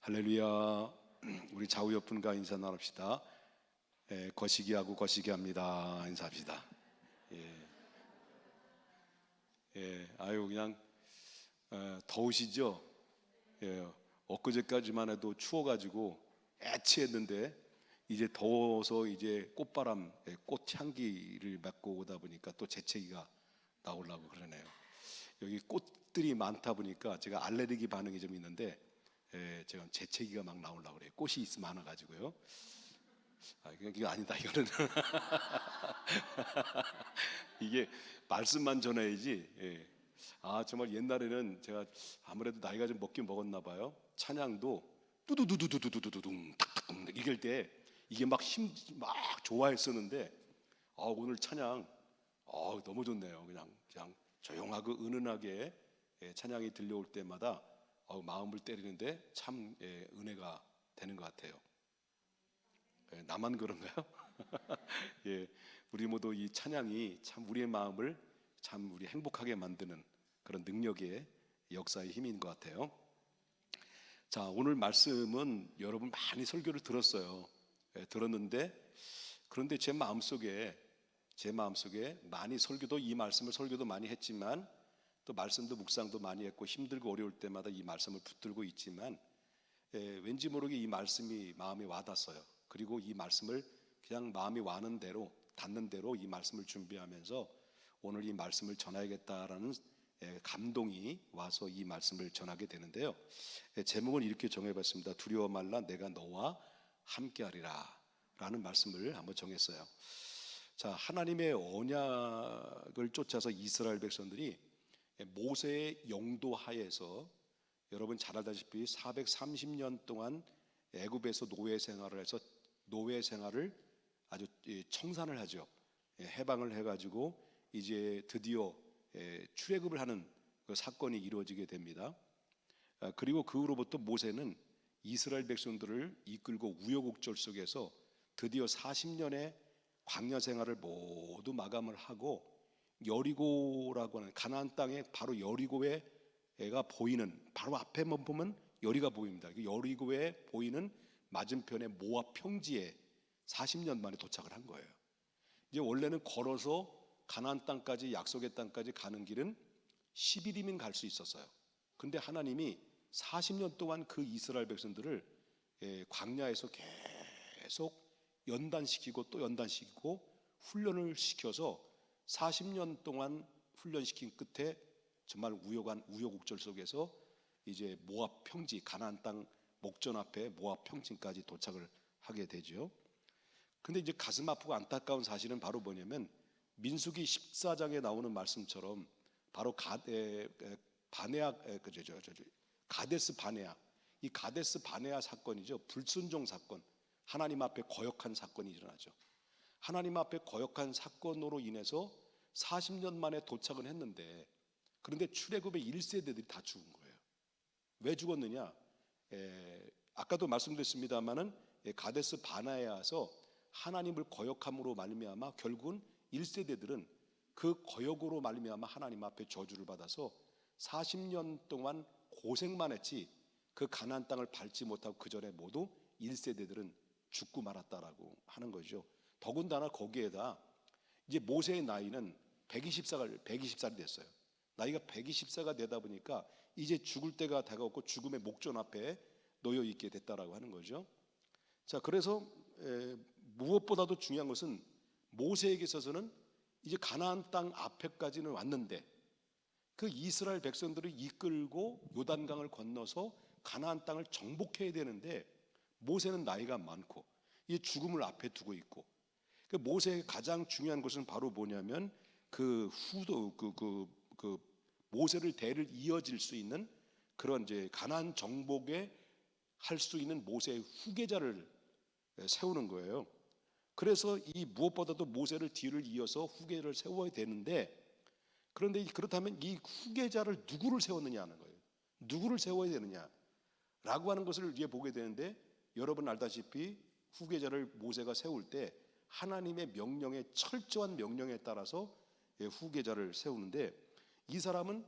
할렐루야. 우리 좌우 옆분과 인사 나눕시다. 거시기하고 거시기합니다. 인사합시다. 아유 그냥 더우시죠? 엊그제까지만 해도 추워가지고 애취했는데 이제 더워서 이제 꽃바람, 꽃향기를 맡고 오다 보니까 또 재채기가 나오려고 그러네요. 여기 꽃들이 많다 보니까 제가 알레르기 반응이 좀 있는데 제가 재채기가 막 나오려고 그래요. 꽃이 있으면 많아가지고요. 이거 아니다 이거는. 이게 말씀만 전해야지. 정말 옛날에는 제가 아무래도 나이가 좀 먹긴 먹었나 봐요. 찬양도 뚜두두두두두두두둥 탁탁 이럴 때 이게 막 좋아했었는데 오늘 찬양 너무 좋네요. 그냥 조용하고 은은하게 찬양이 들려올 때마다 마음을 때리는데 참 은혜가 되는 것 같아요. 나만 그런가요? 우리 모두 이 찬양이 참 우리의 마음을 참 우리 행복하게 만드는 그런 능력의 역사의 힘인 것 같아요. 자, 오늘 말씀은 여러분 많이 설교를 들었어요. 들었는데 그런데 제 마음속에 많이 이 말씀을 설교도 많이 했지만 또 말씀도 묵상도 많이 했고 힘들고 어려울 때마다 이 말씀을 붙들고 있지만 왠지 모르게 이 말씀이 마음에 와닿았어요. 그리고 이 말씀을 그냥 마음이 와는 대로 닿는 대로 이 말씀을 준비하면서 오늘 이 말씀을 전해야겠다라는 감동이 와서 이 말씀을 전하게 되는데요. 제목은 이렇게 정해봤습니다. 두려워 말라 내가 너와 함께하리라 라는 말씀을 한번 정했어요. 자, 하나님의 언약을 쫓아서 이스라엘 백성들이 모세의 영도 하에서 여러분 잘 알다시피 430년 동안 애굽에서 노예 생활을 해서 노예 생활을 아주 청산을 하죠. 해방을 해가지고 이제 드디어 출애굽을 하는 그 사건이 이루어지게 됩니다. 그리고 그 후로부터 모세는 이스라엘 백성들을 이끌고 우여곡절 속에서 드디어 40년의 광야 생활을 모두 마감을 하고 여리고라고 하는 가나안 땅에 바로 여리고가 보이는 바로 앞에만 보면 여리가 보입니다. 여리고에 보이는 맞은편의 모압 평지에 40년 만에 도착을 한 거예요. 이제 원래는 걸어서 가나안 땅까지 약속의 땅까지 가는 길은 10일이면 갈 수 있었어요. 그런데 하나님이 40년 동안 그 이스라엘 백성들을 광야에서 계속 연단시키고 또 연단시키고 훈련을 시켜서 40년 동안 훈련시킨 끝에 정말 우여곡절 속에서 이제 모압 평지 가나안 땅 목전 앞에 모압 평지까지 도착을 하게 되죠. 근데 이제 가슴 아프고 안타까운 사실은 바로 뭐냐면 민수기 14장에 나오는 말씀처럼 바로 가데스 바네아 이 가데스 바네아 사건이죠. 불순종 사건, 하나님 앞에 거역한 사건이 일어나죠. 하나님 앞에 거역한 사건으로 인해서 40년 만에 도착은 했는데 그런데 출애굽의 1세대들이 다 죽은 거예요. 왜 죽었느냐? 아까도 말씀드렸습니다마는 가데스 바네아에서 하나님을 거역함으로 말미암아 결국은 1세대들은 그 거역으로 말미암아 하나님 앞에 저주를 받아서 40년 동안 고생만 했지 그 가나안 땅을 밟지 못하고 그 전에 모두 1세대들은 죽고 말았다라고 하는 거죠. 더군다나 거기에다 이제 모세의 나이는 120살이 됐어요. 나이가 120세가 되다 보니까 이제 죽을 때가 다가왔고 죽음의 목전 앞에 놓여 있게 됐다라고 하는 거죠. 자, 그래서 무엇보다도 중요한 것은 모세에게 있어서는 이제 가나안 땅 앞에까지는 왔는데 그 이스라엘 백성들을 이끌고 요단강을 건너서 가나안 땅을 정복해야 되는데 모세는 나이가 많고 이 죽음을 앞에 두고 있고 그 모세의 가장 중요한 것은 바로 뭐냐면 그 모세를 대를 이어질 수 있는 그런 이제 가나안 정복에 할 수 있는 모세의 후계자를 세우는 거예요. 그래서 이 무엇보다도 모세를 뒤를 이어서 후계자를 세워야 되는데 그런데 그렇다면 이 후계자를 누구를 세웠느냐는 거예요. 누구를 세워야 되느냐라고 하는 것을 이제 보게 되는데 여러분 알다시피 후계자를 모세가 세울 때 하나님의 명령에 철저한 명령에 따라서 후계자를 세우는데 이 사람은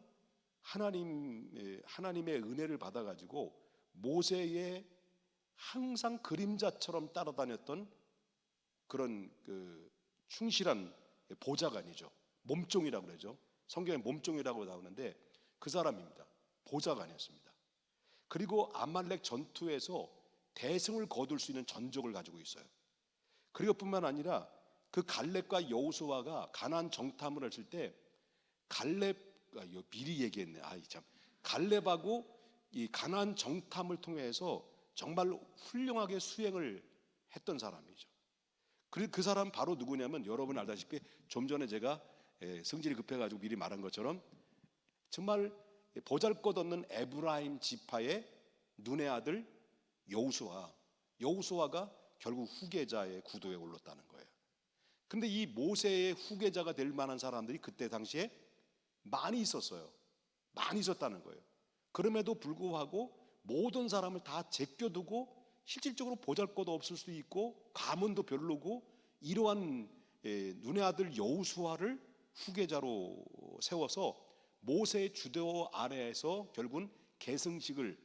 하나님의 은혜를 받아가지고 모세의 항상 그림자처럼 따라다녔던 그런 충실한 보좌관이죠. 몸종이라고 그러죠. 성경에 몸종이라고 나오는데 그 사람입니다. 보좌관이었습니다. 그리고 아말렉 전투에서 대승을 거둘 수 있는 전적을 가지고 있어요. 그리고 뿐만 아니라 그 갈렙과 여호수아가 가나안 정탐을 했을 때 미리 얘기했네. 참. 갈렙하고 이 가나안 정탐을 통해서 정말 훌륭하게 수행을 했던 사람이죠. 그리고 그 사람 바로 누구냐면 여러분 알다시피 좀 전에 제가 성질이 급해가지고 미리 말한 것처럼 정말 보잘것없는 에브라임 지파의 눈의 아들 여호수아가 결국 후계자의 구도에 올랐다는 거예요. 근데 이 모세의 후계자가 될 만한 사람들이 그때 당시에 많이 있었어요. 많이 있었다는 거예요. 그럼에도 불구하고 모든 사람을 다 제껴두고 실질적으로 보잘것 없을 수도 있고 가문도 별로고 이러한 눈의 아들 여호수아를 후계자로 세워서 모세의 주도 아래에서 결국은 계승식을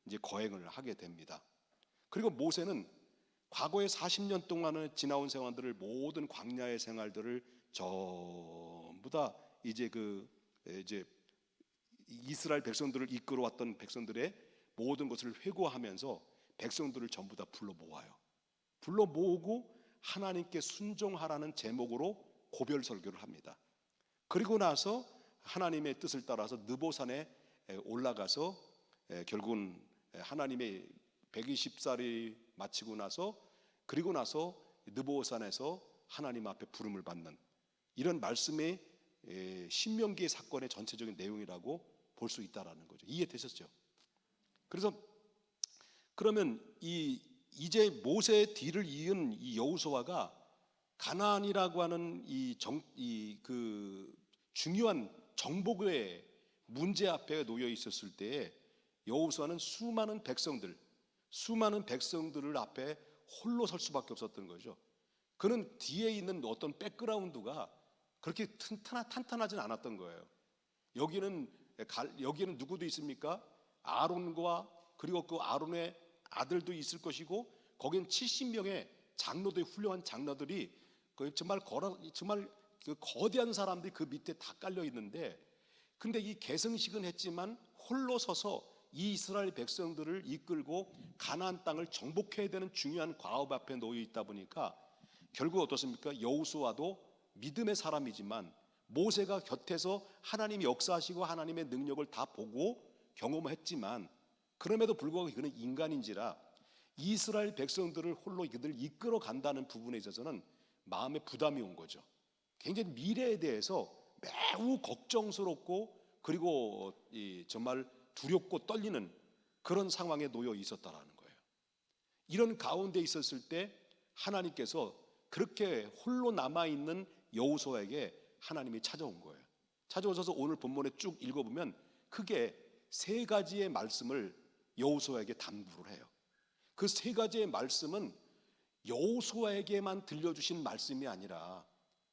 이제 거행을 하게 됩니다. 그리고 모세는 과거에 40년 동안을 지나온 생활들을 모든 광야의 생활들을 전부 다 이제 이스라엘 백성들을 이끌어왔던 백성들의 모든 것을 회고하면서 백성들을 전부 다 불러 모아요. 불러 모으고 하나님께 순종하라는 제목으로 고별 설교를 합니다. 그리고 나서 하나님의 뜻을 따라서 느보산에 올라가서 결국은 하나님의 120살이 마치고 나서 그리고 나서 느보산에서 하나님 앞에 부름을 받는 이런 말씀의 신명기의 사건의 전체적인 내용이라고 볼 수 있다라는 거죠. 이해되셨죠? 그래서 그러면 이제 모세의 뒤를 이은 이 여호수아가 가나안이라고 하는 중요한 정복의 문제 앞에 놓여 있었을 때에 여호수아는 수많은 백성들을 앞에 홀로 설 수밖에 없었던 거죠. 그는 뒤에 있는 어떤 백그라운드가 그렇게 탄탄하진 않았던 거예요. 여기는 누구도 있습니까? 아론과 그리고 그 아론의 아들도 있을 것이고 거긴 70명의 장로들 훌륭한 장로들이 정말 그 거대한 사람들이 그 밑에 다 깔려 있는데 근데 이 계승식은 했지만 홀로 서서 이 이스라엘 백성들을 이끌고 가나안 땅을 정복해야 되는 중요한 과업 앞에 놓여 있다 보니까 결국 어떻습니까? 여호수아도 믿음의 사람이지만 모세가 곁에서 하나님이 역사하시고 하나님의 능력을 다 보고 경험했지만 그럼에도 불구하고 그는 인간인지라 이스라엘 백성들을 홀로 그들을 이끌어 간다는 부분에 있어서는 마음에 부담이 온 거죠. 굉장히 미래에 대해서 매우 걱정스럽고 그리고 정말 두렵고 떨리는 그런 상황에 놓여 있었다라는 거예요. 이런 가운데 있었을 때 하나님께서 그렇게 홀로 남아있는 여호수아에게 하나님이 찾아온 거예요. 찾아오셔서 오늘 본문에 쭉 읽어보면 크게 세 가지의 말씀을 여호수아에게 당부를 해요. 그 세 가지의 말씀은 여호수아에게만 들려주신 말씀이 아니라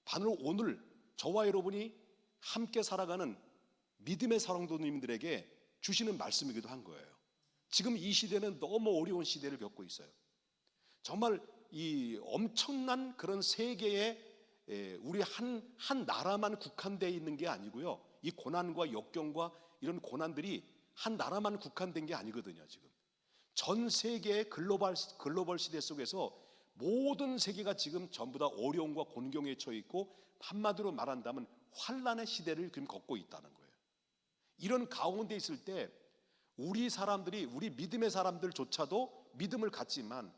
바로 오늘 저와 여러분이 함께 살아가는 믿음의 사랑도님들에게 주시는 말씀이기도 한 거예요. 지금 이 시대는 너무 어려운 시대를 겪고 있어요. 정말 이 엄청난 그런 세계에 우리 한 나라만 국한되어 있는 게 아니고요. 이 고난과 역경과 이런 고난들이 한 나라만 국한된 게 아니거든요. 지금 전 세계의 글로벌 시대 속에서 모든 세계가 지금 전부 다 어려움과 곤경에 처해 있고 한마디로 말한다면 환란의 시대를 지금 겪고 있다는 거예요. 이런 가운데 있을 때 우리 믿음의 사람들조차도 믿음을 갖지만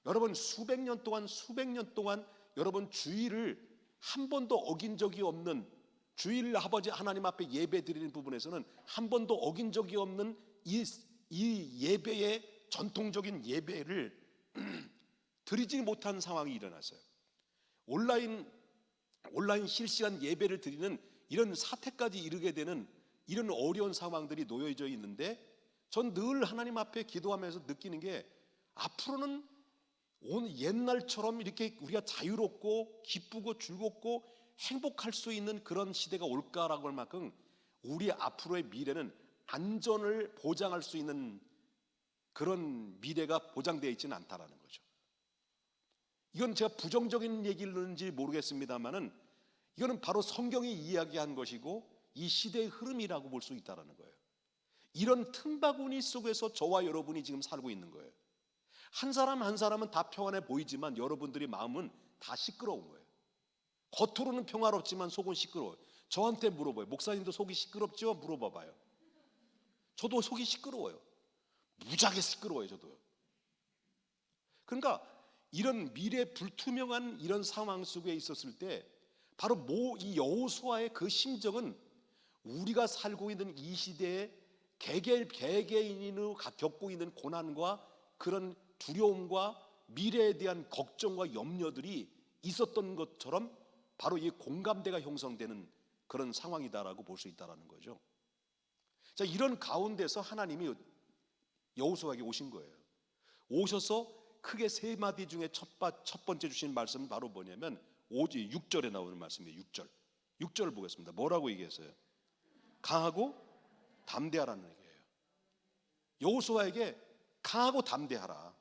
여러분 수백 년 동안 여러분 주의를 한 번도 어긴 적이 없는 주일 아버지 하나님 앞에 예배 드리는 부분에서는 한 번도 어긴 적이 없는 이 예배의 전통적인 예배를 드리지 못한 상황이 일어났어요. 온라인 실시간 예배를 드리는 이런 사태까지 이르게 되는 이런 어려운 상황들이 놓여져 있는데 전 늘 하나님 앞에 기도하면서 느끼는 게 앞으로는 오늘 옛날처럼 이렇게 우리가 자유롭고 기쁘고 즐겁고 행복할 수 있는 그런 시대가 올까라고 할 만큼 우리 앞으로의 미래는 안전을 보장할 수 있는 그런 미래가 보장되어 있지는 않다라는 거죠. 이건 제가 부정적인 얘기인지 모르겠습니다만은 이거는 바로 성경이 이야기한 것이고 이 시대의 흐름이라고 볼 수 있다는 거예요. 이런 틈바구니 속에서 저와 여러분이 지금 살고 있는 거예요. 한 사람 한 사람은 다 평안해 보이지만 여러분들의 마음은 다 시끄러운 거예요. 겉으로는 평화롭지만 속은 시끄러워요. 저한테 물어봐요. 목사님도 속이 시끄럽죠? 물어봐봐요. 저도 속이 시끄러워요. 무지하게 시끄러워요. 저도요. 그러니까 이런 미래 불투명한 이런 상황 속에 있었을 때 바로 이 여호수아의 그 심정은 우리가 살고 있는 이 시대에 개개인이 겪고 있는 고난과 그런 두려움과 미래에 대한 걱정과 염려들이 있었던 것처럼 바로 이 공감대가 형성되는 그런 상황이다라고 볼 수 있다는 거죠. 자, 이런 가운데서 하나님이 여호수아에게 오신 거예요. 오셔서 크게 세 마디 중에 첫 번째 주신 말씀은 바로 뭐냐면 6절에 나오는 말씀이에요. 6절 보겠습니다. 뭐라고 얘기했어요? 강하고 담대하라는 얘기예요. 여호수아에게 강하고 담대하라,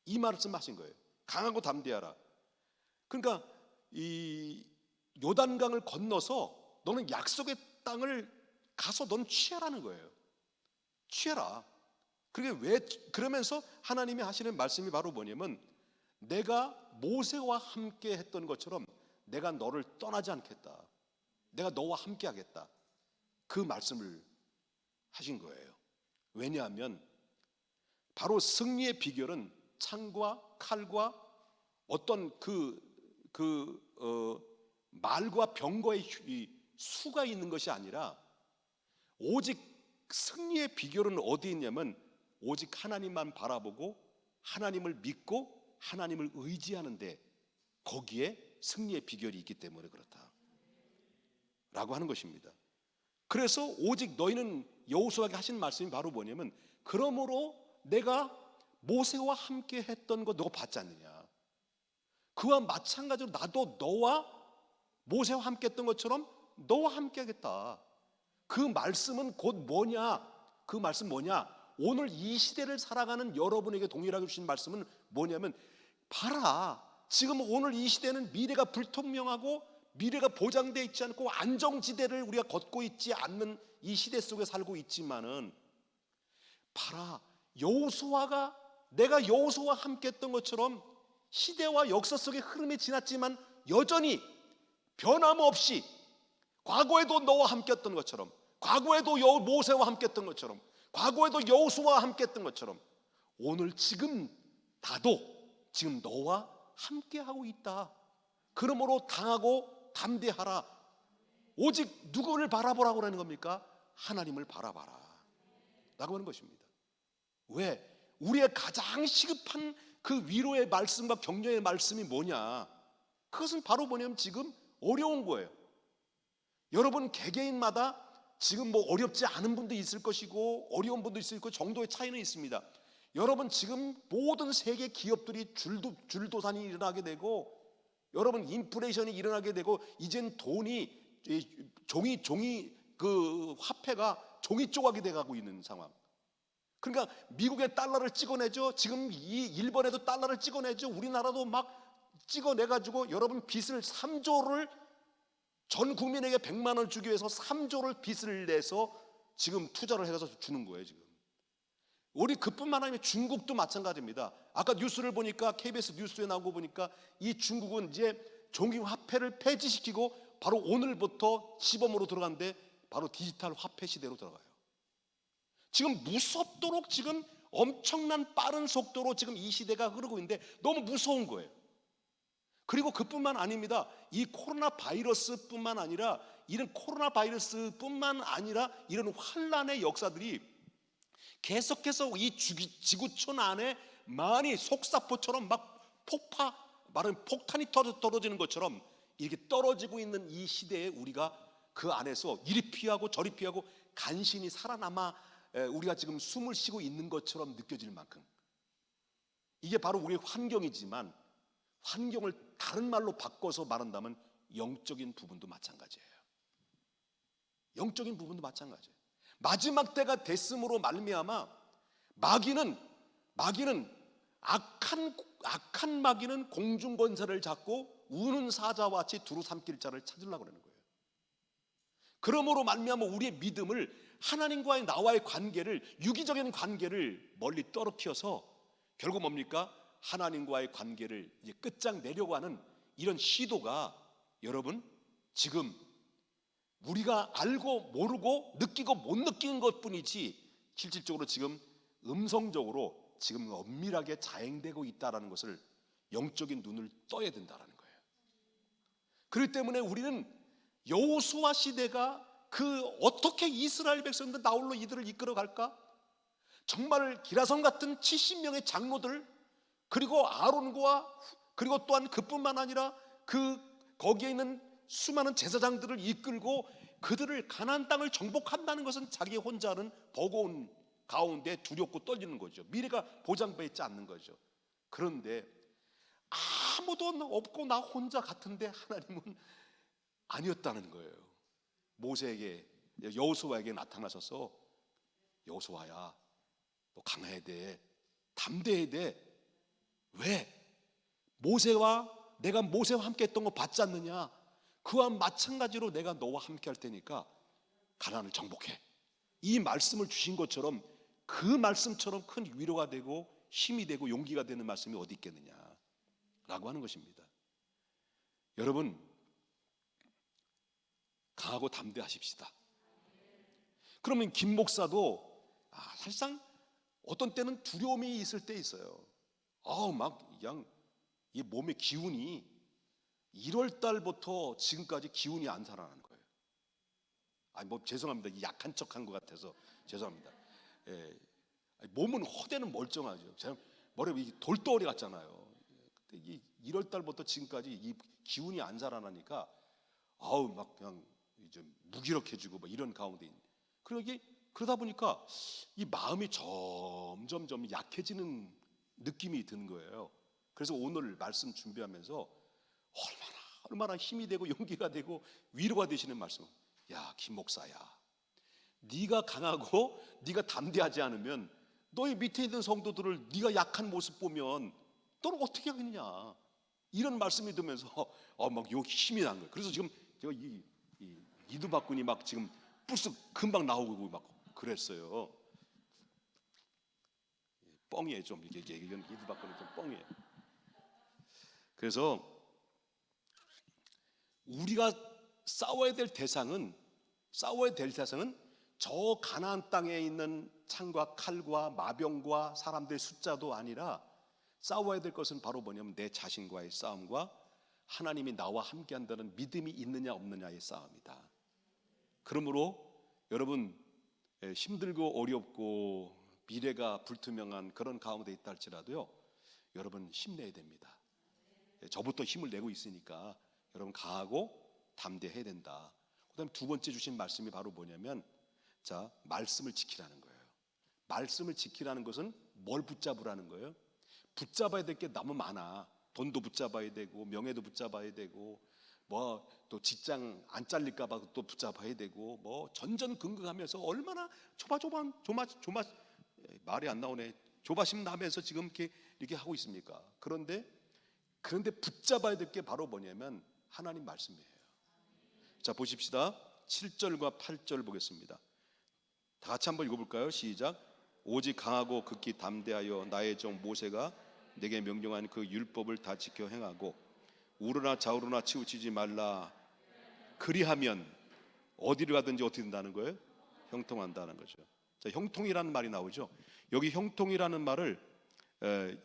이 말씀하신 거예요. 강하고 담대하라. 그러니까 이 요단강을 건너서 너는 약속의 땅을 가서 넌 취하라는 거예요. 취해라. 그러면서 하나님이 하시는 말씀이 바로 뭐냐면 내가 모세와 함께 했던 것처럼 내가 너를 떠나지 않겠다. 내가 너와 함께 하겠다. 그 말씀을 하신 거예요. 왜냐하면 바로 승리의 비결은 창과 칼과 어떤 말과 병거의 수가 있는 것이 아니라 오직 승리의 비결은 어디 있냐면 오직 하나님만 바라보고 하나님을 믿고 하나님을 의지하는데 거기에 승리의 비결이 있기 때문에 그렇다 라고 하는 것입니다. 그래서 오직 너희는 여호수아에게 하신 말씀이 바로 뭐냐면 그러므로 내가 모세와 함께 했던 거 너 봤지 않느냐. 그와 마찬가지로 나도 너와 모세와 함께 했던 것처럼 너와 함께 하겠다. 그 말씀은 곧 뭐냐? 그 말씀 뭐냐? 오늘 이 시대를 살아가는 여러분에게 동일하게 주신 말씀은 뭐냐면 봐라, 지금 오늘 이 시대는 미래가 불투명하고 미래가 보장되어 있지 않고 안정지대를 우리가 걷고 있지 않는 이 시대 속에 살고 있지만은 봐라, 여호수아가 내가 여호수아와 함께 했던 것처럼 시대와 역사 속의 흐름이 지났지만 여전히 변함없이 과거에도 너와 함께 했던 것처럼 과거에도 모세와 함께 했던 것처럼 과거에도 여호수아와 함께 했던 것처럼 오늘 지금 나도 지금 너와 함께 하고 있다. 그러므로 당하고 담대하라. 오직 누구를 바라보라고 하는 겁니까? 하나님을 바라봐라 라고 하는 것입니다. 왜? 우리의 가장 시급한 그 위로의 말씀과 격려의 말씀이 뭐냐? 그것은 바로 뭐냐면 지금 어려운 거예요. 여러분 개개인마다 지금 뭐 어렵지 않은 분도 있을 것이고 어려운 분도 있을 것이고 정도의 차이는 있습니다. 여러분 지금 모든 세계 기업들이 줄도산이 일어나게 되고 여러분 인플레이션이 일어나게 되고 이젠 돈이 종이 그 화폐가 종이 조각이 돼가고 있는 상황. 그러니까 미국의 달러를 찍어내죠. 지금 이 일본에도 달러를 찍어내죠. 우리나라도 막 찍어내가지고 여러분 빚을 3조를 전 국민에게 100만 원 주기 위해서 3조를 빚을 내서 지금 투자를 해서 주는 거예요. 지금 우리 그뿐만 아니라 중국도 마찬가지입니다. 아까 뉴스를 보니까 KBS 뉴스에 나오고 보니까 이 중국은 이제 종이 화폐를 폐지시키고 바로 오늘부터 시범으로 들어간데 바로 디지털 화폐 시대로 들어가요. 지금 무섭도록 지금 엄청난 빠른 속도로 지금 이 시대가 흐르고 있는데 너무 무서운 거예요. 그리고 그뿐만 아닙니다. 이 코로나 바이러스뿐만 아니라 이런 이런 환란의 역사들이 계속해서 이 지구촌 안에 많이 속사포처럼 막 말하면 폭탄이 떨어지는 것처럼 이렇게 떨어지고 있는 이 시대에 우리가 그 안에서 이리 피하고 저리 피하고 간신히 살아남아 우리가 지금 숨을 쉬고 있는 것처럼 느껴질 만큼 이게 바로 우리의 환경이지만 환경을 다른 말로 바꿔서 말한다면 영적인 부분도 마찬가지예요. 영적인 부분도 마찬가지예요. 마지막 때가 됐음으로 말미암아 마귀는 마귀는 악한 마귀는 공중 권세를 잡고 우는 사자와 같이 두루 삼킬 자를 찾으려고 그러는 거예요. 그러므로 말미암아 우리의 믿음을, 하나님과의 나와의 관계를, 유기적인 관계를 멀리 떨어뜨려서 결국 뭡니까? 하나님과의 관계를 이제 끝장내려고 하는 이런 시도가 여러분 지금 우리가 알고 모르고 느끼고 못 느끼는 것뿐이지 실질적으로 지금 음성적으로 지금 엄밀하게 자행되고 있다는 것을 영적인 눈을 떠야 된다는 거예요. 그렇기 때문에 우리는 여호수아 시대가 어떻게 이스라엘 백성들 나홀로 이들을 이끌어갈까? 정말 기라성 같은 70명의 장로들, 그리고 아론과 그리고 또한 그뿐만 아니라 거기에 있는 수많은 제사장들을 이끌고 그들을 가나안 땅을 정복한다는 것은 자기 혼자는 버거운 가운데 두렵고 떨리는 거죠. 미래가 보장되어 있지 않는 거죠. 그런데 아무도 없고 나 혼자 같은데 하나님은 아니었다는 거예요. 모세에게, 여호수아에게 나타나셔서 여호수아야, 너 강해야 돼, 담대해야 돼. 왜? 내가 모세와 함께 했던 거 받지 않느냐? 그와 마찬가지로 내가 너와 함께 할 테니까 가나안을 정복해. 이 말씀을 주신 것처럼 그 말씀처럼 큰 위로가 되고 힘이 되고 용기가 되는 말씀이 어디 있겠느냐 라고 하는 것입니다. 여러분, 강하고 담대하십시다. 그러면 김 목사도 사실상 어떤 때는 두려움이 있을 때 있어요. 막 그냥 이 몸의 기운이 1월 달부터 지금까지 기운이 안 살아나는 거예요. 죄송합니다. 약한 척한 것 같아서 죄송합니다. 몸은 허대는 멀쩡하죠. 제가 머리에 돌덩어리 같잖아요. 근데 이 1월 달부터 지금까지 이 기운이 안 살아나니까 막 그냥 좀 무기력해지고 뭐 이런 가운데 그러다 보니까 이 마음이 점점 약해지는 느낌이 드는 거예요. 그래서 오늘 말씀 준비하면서 얼마나 힘이 되고 용기가 되고 위로가 되시는 말씀. 야, 김 목사야, 네가 강하고 네가 담대하지 않으면 너희 밑에 있는 성도들을 네가 약한 모습 보면 너는 어떻게 하겠냐, 이런 말씀이 들으면서 막 요 힘이 난 거예요. 그래서 지금 제가 이 이두박근이 막 지금 불쑥 금방 나오고 막 그랬어요. 뻥이에요. 좀 이게 이두박근이 좀 뻥이에요. 그래서 우리가 싸워야 될 대상은 저 가나안 땅에 있는 창과 칼과 마병과 사람들의 숫자도 아니라 싸워야 될 것은 바로 뭐냐면 내 자신과의 싸움과 하나님이 나와 함께한다는 믿음이 있느냐 없느냐의 싸움이다. 그러므로 여러분, 힘들고 어렵고 미래가 불투명한 그런 가운데 있다 할지라도요, 여러분 힘내야 됩니다. 저부터 힘을 내고 있으니까 여러분 강하고 담대해야 된다. 그다음 두 번째 주신 말씀이 바로 뭐냐면 말씀을 지키라는 거예요. 말씀을 지키라는 것은 뭘 붙잡으라는 거예요? 붙잡아야 될 게 너무 많아. 돈도 붙잡아야 되고 명예도 붙잡아야 되고 또 직장 안 잘릴까 봐 또 붙잡아야 되고 전전긍긍하면서 얼마나 말이 안 나오네. 조바심 나면서 지금 이렇게 하고 있습니까? 그런데 붙잡아야 될 게 바로 뭐냐면 하나님 말씀이에요. 자, 보십시다. 7절과 8절 보겠습니다. 다 같이 한번 읽어볼까요? 시작. 오직 강하고 극히 담대하여 나의 종 모세가 내게 명령한 그 율법을 다 지켜 행하고 우르나 좌우르나 치우치지 말라. 그리하면 어디를 가든지 어떻게 된다는 거예요? 형통한다는 거죠. 자, 형통이라는 말이 나오죠. 여기 형통이라는 말을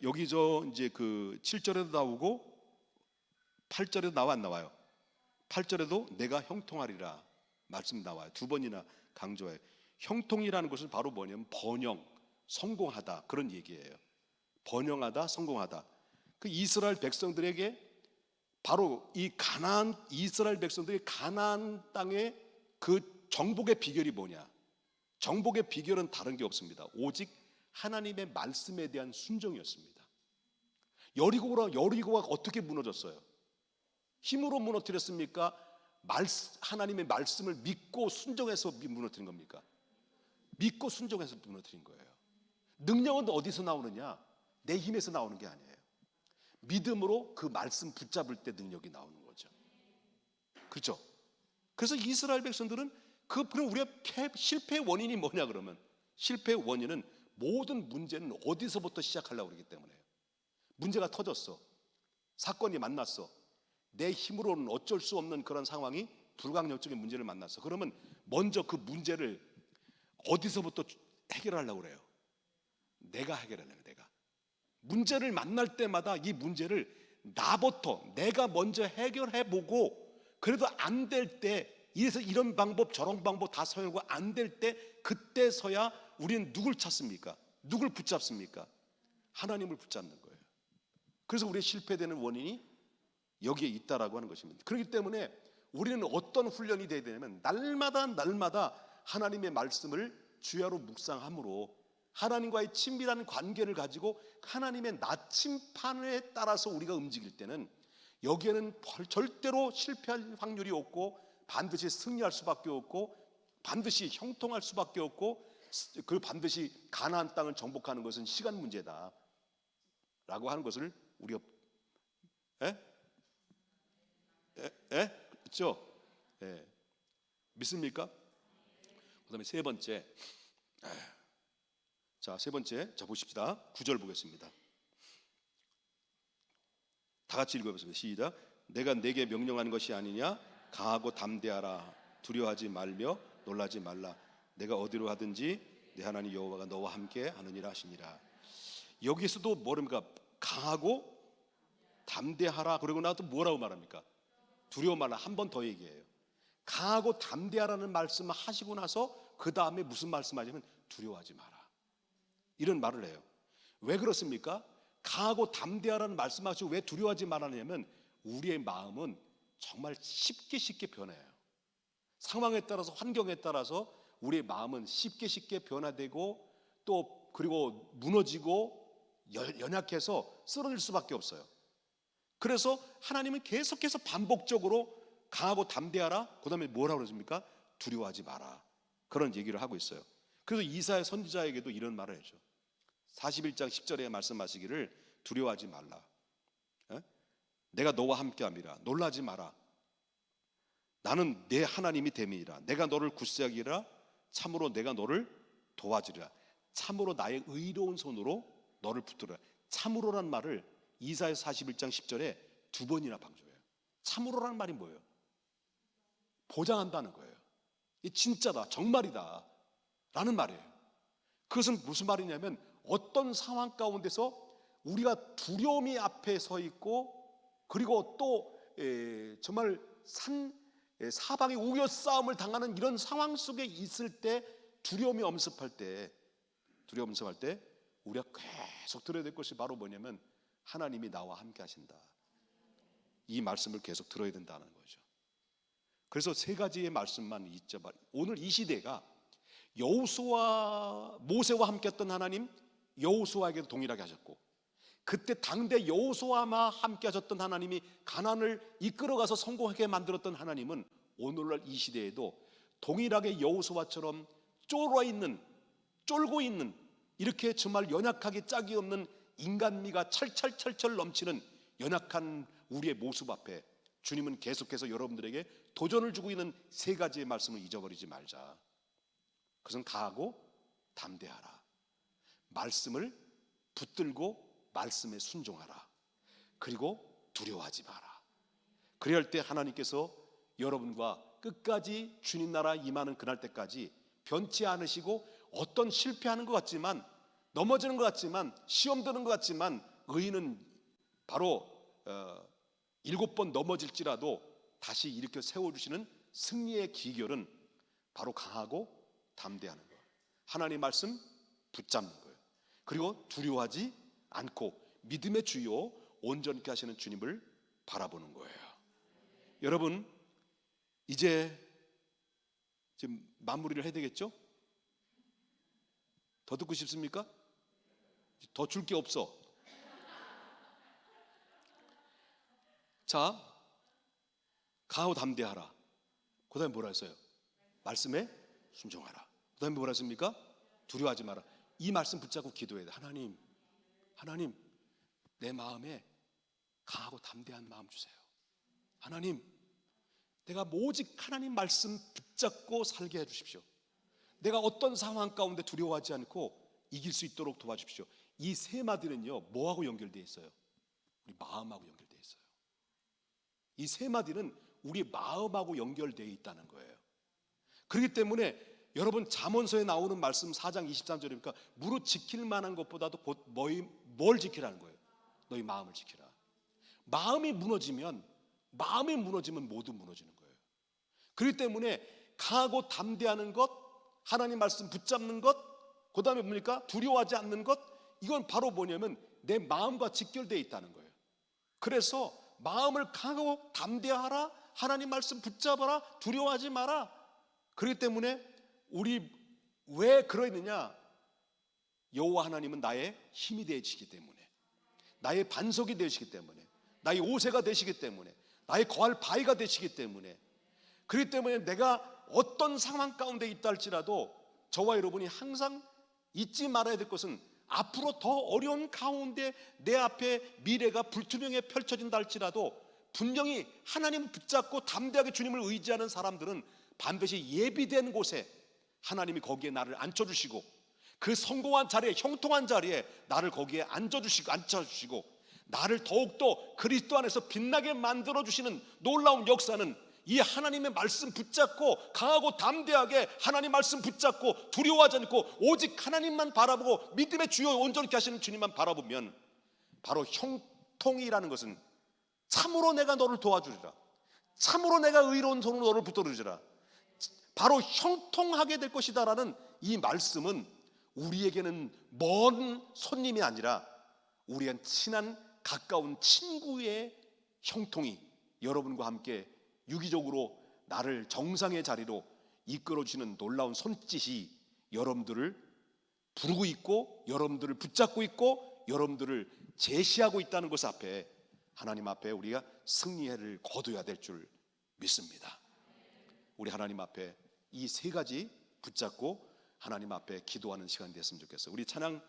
여기서 이제 그 7절에도 나오고 8절에도 나와 안 나와요? 8절에도 내가 형통하리라 말씀 나와요. 두 번이나 강조해요. 형통이라는 것은 바로 뭐냐면 번영, 성공하다, 그런 얘기예요. 번영하다, 성공하다. 그 이스라엘 백성들에게 바로 이스라엘 백성들이 가나안 땅의 그 정복의 비결이 뭐냐? 정복의 비결은 다른 게 없습니다. 오직 하나님의 말씀에 대한 순종이었습니다. 여리고가 어떻게 무너졌어요? 힘으로 무너뜨렸습니까? 하나님의 말씀을 믿고 순종해서 무너뜨린 겁니까? 믿고 순종해서 무너뜨린 거예요. 능력은 어디서 나오느냐? 내 힘에서 나오는 게 아니에요. 믿음으로 그 말씀 붙잡을 때 능력이 나오는 거죠. 그렇죠? 그래서 이스라엘 백성들은 그럼 우리가 실패의 원인이 뭐냐 그러면, 실패의 원인은 모든 문제는 어디서부터 시작하려고 그러기 때문에요. 문제가 터졌어. 사건이 만났어. 내 힘으로는 어쩔 수 없는 그런 상황이, 불가항력적인 문제를 만났어. 그러면 먼저 그 문제를 어디서부터 해결하려고 그래요? 내가 해결하려고 해요. 내가 문제를 만날 때마다 이 문제를 나부터 내가 먼저 해결해보고, 그래도 안 될 때, 이래서 이런 방법 저런 방법 다 사용하고 안 될 때, 그때서야 우리는 누굴 찾습니까? 누굴 붙잡습니까? 하나님을 붙잡는 거예요. 그래서 우리의 실패되는 원인이 여기에 있다라고 하는 것입니다. 그렇기 때문에 우리는 어떤 훈련이 되어야 되냐면, 날마다 하나님의 말씀을 주야로 묵상함으로 하나님과의 친밀한 관계를 가지고 하나님의 나침판에 따라서 우리가 움직일 때는, 여기에는 절대로 실패할 확률이 없고, 반드시 승리할 수밖에 없고, 반드시 형통할 수밖에 없고, 그 반드시 가나안 땅을 정복하는 것은 시간 문제다 라고 하는 것을 우리가 그렇죠? 믿습니까? 그 다음에 세 번째, 세 번째, 보십시다. 9절 보겠습니다. 다 같이 읽어보겠습니다. 시작. 내가 내게 명령하는 것이 아니냐? 강하고 담대하라. 두려워하지 말며 놀라지 말라. 내가 어디로 가든지 내 하나님 여호와가 너와 함께 하느니라 하시니라. 여기서도 뭐랍니까? 강하고 담대하라. 그러고 나서 뭐라고 말합니까? 두려워 말라. 한 번 더 얘기해요. 강하고 담대하라는 말씀을 하시고 나서 그 다음에 무슨 말씀하시면 두려워하지 마라, 이런 말을 해요. 왜 그렇습니까? 강하고 담대하라는 말씀하시고 왜 두려워하지 말라냐면, 우리의 마음은 정말 쉽게 변해요. 상황에 따라서, 환경에 따라서 우리의 마음은 쉽게 변화되고, 또 그리고 무너지고 연약해서 쓰러질 수밖에 없어요. 그래서 하나님은 계속해서 반복적으로 강하고 담대하라, 그 다음에 뭐라고 그러십니까? 두려워하지 마라, 그런 얘기를 하고 있어요. 그래서 이사야 선지자에게도 이런 말을 해줘. 41장 10절에 말씀하시기를 두려워하지 말라, 내가 너와 함께함이라, 놀라지 마라, 나는 내 하나님이 됨이니라, 내가 너를 굳세하기라, 참으로 내가 너를 도와주리라, 참으로 나의 의로운 손으로 너를 붙들어라. 참으로란 말을 이사야 41장 10절에 두 번이나 강조해요. 참으로란 말이 뭐예요? 보장한다는 거예요. 이 진짜다, 정말이다 라는 말이에요. 그것은 무슨 말이냐면, 어떤 상황 가운데서 우리가 두려움이 앞에 서 있고, 그리고 또 정말 사방에 우겨싸움을 당하는 이런 상황 속에 있을 때, 두려움이 엄습할 때 우리가 계속 들어야 될 것이 바로 뭐냐면, 하나님이 나와 함께 하신다, 이 말씀을 계속 들어야 된다는 거죠. 그래서 세 가지의 말씀만 있죠. 오늘 이 시대가 여호수아, 모세와 함께 했던 하나님, 여호수아에게도 동일하게 하셨고, 그때 당대 여호수아와 함께 하셨던 하나님이 가나안을 이끌어가서 성공하게 만들었던 하나님은 오늘날 이 시대에도 동일하게 여호수아처럼 쫄고 있는 이렇게 정말 연약하게 짝이 없는 인간미가 철철 넘치는 연약한 우리의 모습 앞에 주님은 계속해서 여러분들에게 도전을 주고 있는 세 가지의 말씀을 잊어버리지 말자. 그것은 강하고 담대하라, 말씀을 붙들고 말씀에 순종하라, 그리고 두려워하지 마라. 그래야 할 때 하나님께서 여러분과 끝까지 주님 나라 임하는 그날 때까지 변치 않으시고, 어떤 실패하는 것 같지만, 넘어지는 것 같지만, 시험 드는 것 같지만, 의인은 바로 7번 넘어질지라도 다시 일으켜 세워주시는 승리의 비결은 바로 강하고 담대하는 거예요. 하나님의 말씀 붙잡는 거예요. 그리고 두려워하지 않고 믿음의 주요 온전케 하시는 주님을 바라보는 거예요. 여러분, 이제 지금 마무리를 해야 되겠죠? 더 듣고 싶습니까? 더 줄 게 없어. 자, 강하고 담대하라. 그 다음에 뭐라 했어요? 말씀에 순종하라. 그 다음에 뭐라 했습니까? 두려워하지 마라. 이 말씀 붙잡고 기도해야 돼. 하나님, 내 마음에 강하고 담대한 마음 주세요. 하나님, 내가 오직 하나님 말씀 붙잡고 살게 해주십시오. 내가 어떤 상황 가운데 두려워하지 않고 이길 수 있도록 도와주십시오. 이 세 마디는요, 뭐하고 연결되어 있어요? 우리 마음하고 연결되어 있어요. 이 세 마디는 우리 마음하고 연결되어 있다는 거예요. 그렇기 때문에 여러분, 잠언서에 나오는 말씀 4장 23절이니까 무릇 지킬 만한 것보다도 뭘 지키라는 거예요? 너희 마음을 지키라. 마음이 무너지면 모두 무너지는 거예요. 그렇기 때문에 강하고 담대하는 것, 하나님 말씀 붙잡는 것, 그 다음에 뭡니까? 두려워하지 않는 것, 이건 바로 뭐냐면 내 마음과 직결되어 있다는 거예요. 그래서 마음을 강하고 담대하라, 하나님 말씀 붙잡아라, 두려워하지 마라. 그렇기 때문에 우리 왜 그러느냐? 여호와 하나님은 나의 힘이 되시기 때문에, 나의 반석이 되시기 때문에, 나의 오새가 되시기 때문에, 나의 거할 바위가 되시기 때문에, 그렇기 때문에 내가 어떤 상황 가운데 있다 할지라도 저와 여러분이 항상 잊지 말아야 될 것은, 앞으로 더 어려운 가운데 내 앞에 미래가 불투명하게 펼쳐진다 할지라도 분명히 하나님을 붙잡고 담대하게 주님을 의지하는 사람들은 반드시 예비된 곳에 하나님이 거기에 나를 앉혀주시고, 그 성공한 자리에, 형통한 자리에 나를 거기에 앉혀주시고 나를 더욱더 그리스도 안에서 빛나게 만들어주시는 놀라운 역사는 이 하나님의 말씀 붙잡고 강하고 담대하게 하나님 말씀 붙잡고 두려워하지 않고 오직 하나님만 바라보고 믿음의 주요 온전케 하시는 주님만 바라보면, 바로 형통이라는 것은 참으로 내가 너를 도와주리라, 참으로 내가 의로운 손으로 너를 붙들으리라, 바로 형통하게 될 것이다라는 이 말씀은 우리에게는 먼 손님이 아니라 우리의 친한 가까운 친구의 형통이 여러분과 함께 유기적으로 나를 정상의 자리로 이끌어주시는 놀라운 손짓이 여러분들을 부르고 있고, 여러분들을 붙잡고 있고, 여러분들을 제시하고 있다는 것 앞에, 하나님 앞에 우리가 승리를 거둬야 될 줄 믿습니다. 우리 하나님 앞에 이 세 가지 붙잡고 하나님 앞에 기도하는 시간이 됐으면 좋겠어요. 우리 찬양